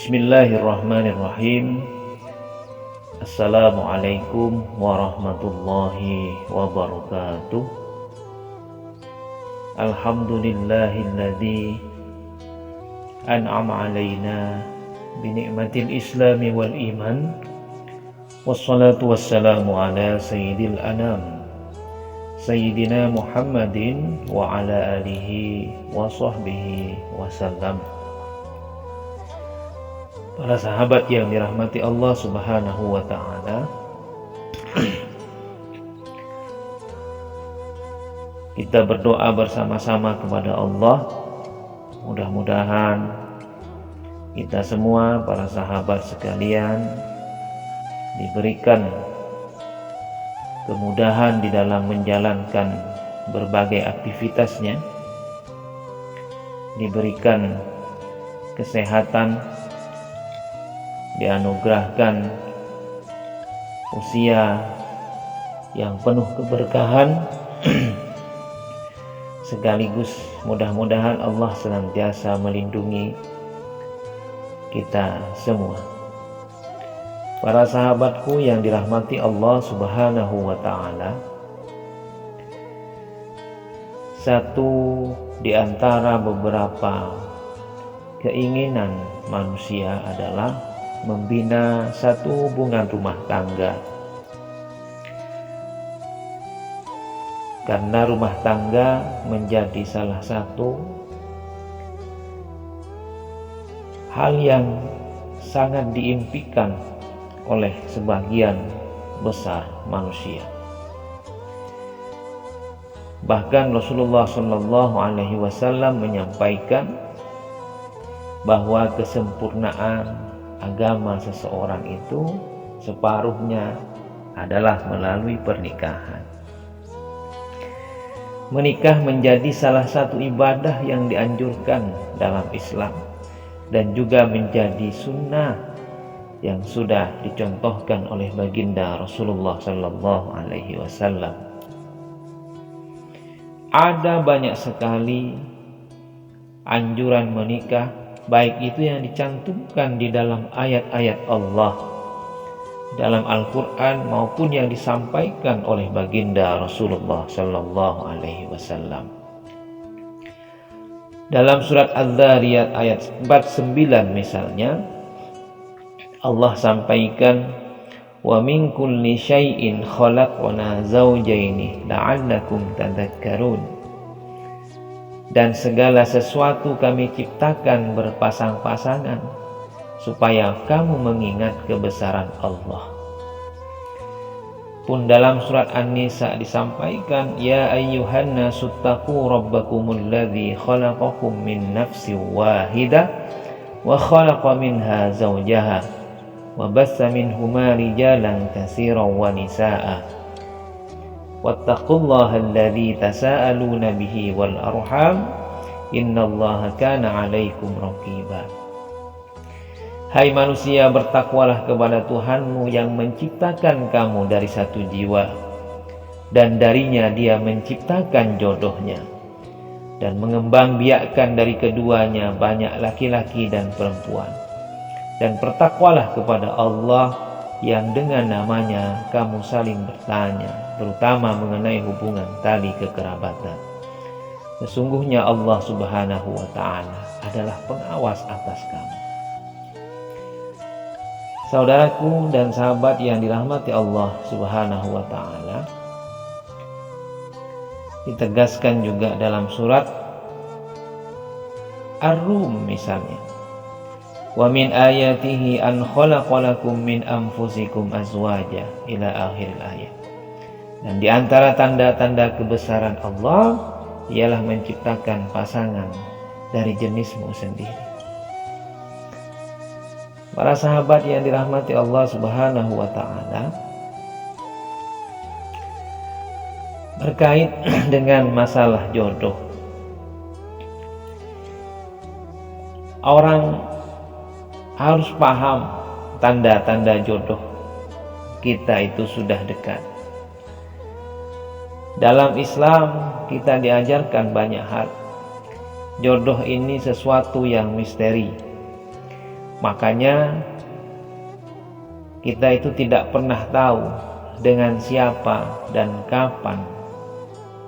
Bismillahirrahmanirrahim. Assalamualaikum warahmatullahi wabarakatuh. Alhamdulillahilladzi an'ama alaina binikmatil islami wal iman. Wassalatu wassalamu ala sayyidil anam Sayyidina Muhammadin wa ala alihi wa sahbihi wasallam. Para sahabat yang dirahmati Allah Subhanahu wa ta'ala, kita berdoa bersama-sama kepada Allah. Mudah-mudahan kita semua, para sahabat sekalian, diberikan kemudahan di dalam menjalankan berbagai aktivitasnya, diberikan kesehatan, dianugerahkan usia yang penuh keberkahan, sekaligus mudah-mudahan Allah senantiasa melindungi kita semua. Para sahabatku yang dirahmati Allah Subhanahu wa ta'ala, satu di antara beberapa keinginan manusia adalah membina satu hubungan rumah tangga. Karena rumah tangga menjadi salah satu hal yang sangat diimpikan oleh sebagian besar manusia. Bahkan Rasulullah Shallallahu Alaihi Wasallam menyampaikan bahwa kesempurnaan agama seseorang itu separuhnya adalah melalui pernikahan. Menikah menjadi salah satu ibadah yang dianjurkan dalam Islam dan juga menjadi sunnah yang sudah dicontohkan oleh baginda Rasulullah Sallallahu Alaihi Wasallam. Ada banyak sekali anjuran menikah, baik itu yang dicantumkan di dalam ayat-ayat Allah dalam Al-Quran maupun yang disampaikan oleh baginda Rasulullah Sallallahu Alaihi Wasallam. Dalam surat Az-Zariyat ayat 49 misalnya, Allah sampaikan, wa min kulli syai'in khalaqna zawjaini la'allakum tadhakkarun. Dan segala sesuatu kami ciptakan berpasang-pasangan supaya kamu mengingat kebesaran Allah. Pun dalam surat An-Nisa disampaikan, ya ayyuhan nasu taqu rabbakumul ladzi khalaqakum min nafsin wahidah wa khalaqa minha zawjaha wa bassa minhuma rijalan katsiran wa nisaa'a wattaqullaha alladzi tasaaluna bihi wal arham innallaha kana 'alaikum raqiba. Hai manusia, bertakwalah kepada Tuhanmu yang menciptakan kamu dari satu jiwa, dan darinya Dia menciptakan jodohnya dan mengembangbiakkan dari keduanya banyak laki-laki dan perempuan. Dan bertakwalah kepada Allah yang dengan namanya kamu saling bertanya, terutama mengenai hubungan tali kekerabatan. Sesungguhnya Allah Subhanahu wa ta'ala adalah pengawas atas kamu. Saudaraku dan sahabat yang dirahmati Allah Subhanahu wa ta'ala, ditegaskan juga dalam surat Ar-Rum misalnya, wa min ayatihi an khalaqalakum min anfusikum azwaja ila akhir ayat. Dan di antara tanda-tanda kebesaran Allah ialah menciptakan pasangan dari jenismu sendiri. Para sahabat yang dirahmati Allah Subhanahu wa ta'ala, berkait dengan masalah jodoh, orang harus paham tanda-tanda jodoh kita itu sudah dekat. Dalam Islam kita diajarkan banyak hal. Jodoh ini sesuatu yang misteri. Makanya kita itu tidak pernah tahu dengan siapa dan kapan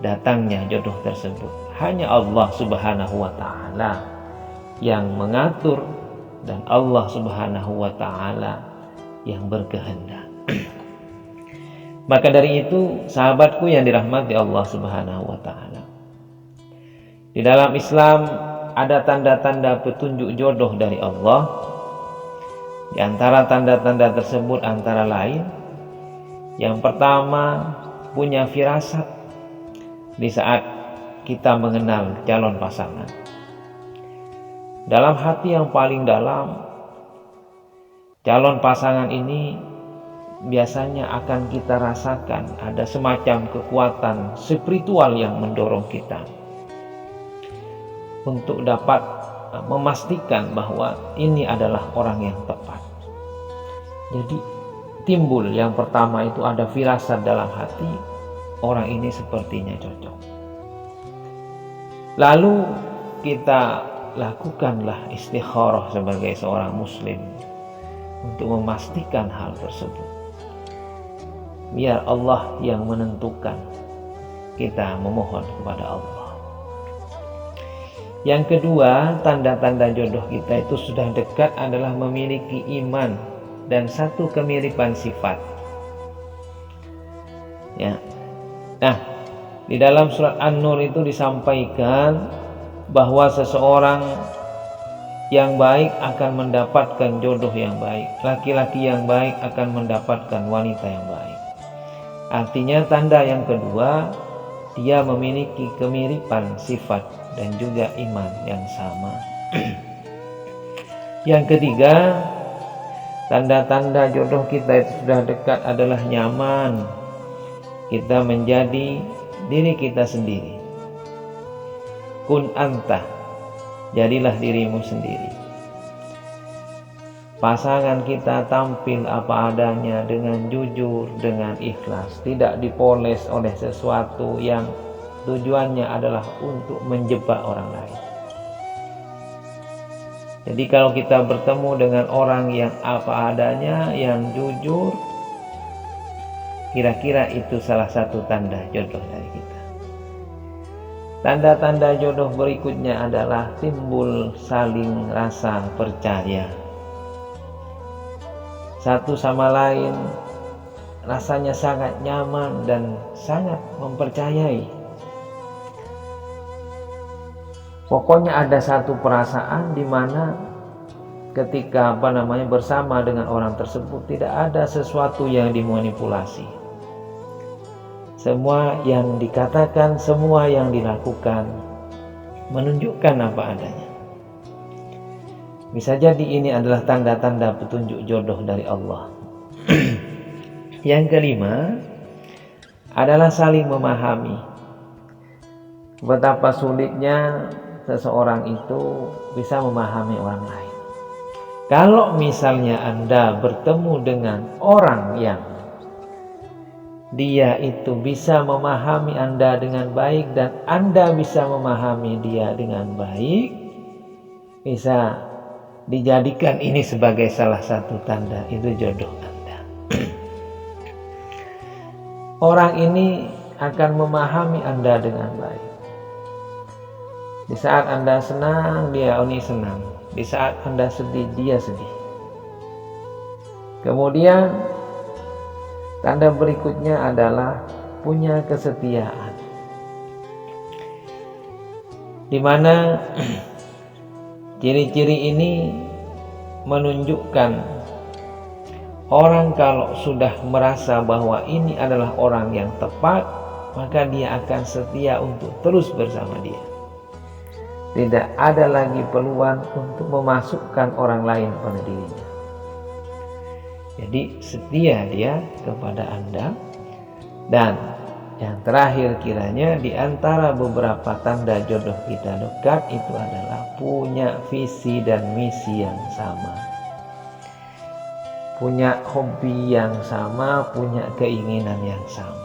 datangnya jodoh tersebut. Hanya Allah Subhanahu wa Ta'ala yang mengatur, dan Allah Subhanahu wa Ta'ala yang berkehendak. Maka dari itu, sahabatku yang dirahmati Allah Subhanahu wa Ta'ala, di dalam Islam ada tanda-tanda petunjuk jodoh dari Allah. Di antara tanda-tanda tersebut antara lain, yang pertama, punya firasat di saat kita mengenal calon pasangan. Dalam hati yang paling dalam, calon pasangan ini biasanya akan kita rasakan ada semacam kekuatan spiritual yang mendorong kita untuk dapat memastikan bahwa ini adalah orang yang tepat. Jadi timbul yang pertama itu ada firasat dalam hati, orang ini sepertinya cocok. Lalu kita lakukanlah istikharah sebagai seorang muslim untuk memastikan hal tersebut. Biar Allah yang menentukan, kita memohon kepada Allah. Yang kedua, tanda-tanda jodoh kita itu sudah dekat adalah memiliki iman dan satu kemiripan sifat. Ya. Nah, di dalam surat An-Nur itu disampaikan bahwa seseorang yang baik akan mendapatkan jodoh yang baik. Laki-laki yang baik akan mendapatkan wanita yang baik. Artinya tanda yang kedua, dia memiliki kemiripan sifat dan juga iman yang sama. Yang ketiga, tanda-tanda jodoh kita itu sudah dekat adalah nyaman. Kita menjadi diri kita sendiri. Kun anta, jadilah dirimu sendiri. Pasangan kita tampil apa adanya dengan jujur, dengan ikhlas, tidak dipoles oleh sesuatu yang tujuannya adalah untuk menjebak orang lain. Jadi kalau kita bertemu dengan orang yang apa adanya, yang jujur, kira-kira itu salah satu tanda jodoh dari kita. Tanda-tanda jodoh berikutnya adalah timbul saling rasa percaya. Satu sama lain rasanya sangat nyaman dan sangat mempercayai. Pokoknya ada satu perasaan di mana ketika bersama dengan orang tersebut tidak ada sesuatu yang dimanipulasi. Semua yang dikatakan, semua yang dilakukan menunjukkan apa adanya. Bisa jadi ini adalah tanda-tanda petunjuk jodoh dari Allah. Yang kelima adalah saling memahami. Betapa sulitnya seseorang itu bisa memahami orang lain. Kalau misalnya Anda bertemu dengan orang yang dia itu bisa memahami Anda dengan baik dan Anda bisa memahami dia dengan baik, bisa dijadikan ini sebagai salah satu tanda itu jodoh Anda. Orang ini akan memahami Anda dengan baik. Di saat Anda senang, dia senang. Di saat Anda sedih, dia sedih. Kemudian tanda berikutnya adalah punya kesetiaan. Di mana ciri-ciri ini menunjukkan orang kalau sudah merasa bahwa ini adalah orang yang tepat, maka dia akan setia untuk terus bersama dia. Tidak ada lagi peluang untuk memasukkan orang lain pada dirinya. Jadi setia dia kepada Anda. Dan yang terakhir kiranya di antara beberapa tanda jodoh kita dekat itu adalah punya visi dan misi yang sama. Punya hobi yang sama, punya keinginan yang sama.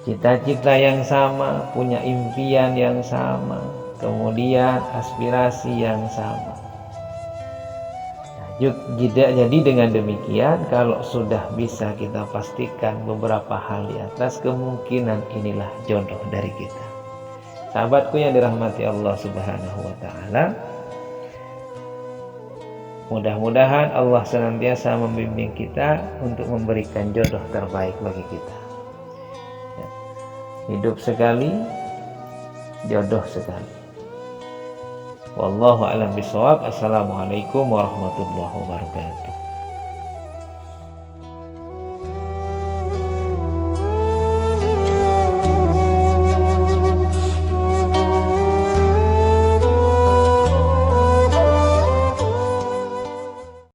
Cita-cita yang sama, punya impian yang sama, kemudian aspirasi yang sama. Jadi dengan demikian, kalau sudah bisa kita pastikan beberapa hal di atas, kemungkinan inilah jodoh dari kita. Sahabatku yang dirahmati Allah Subhanahu wa Ta'ala, mudah-mudahan Allah senantiasa membimbing kita untuk memberikan jodoh terbaik bagi kita. Hidup sekali, jodoh sekali. Wallahu a'lam bishawab. Assalamualaikum warahmatullahi wabarakatuh.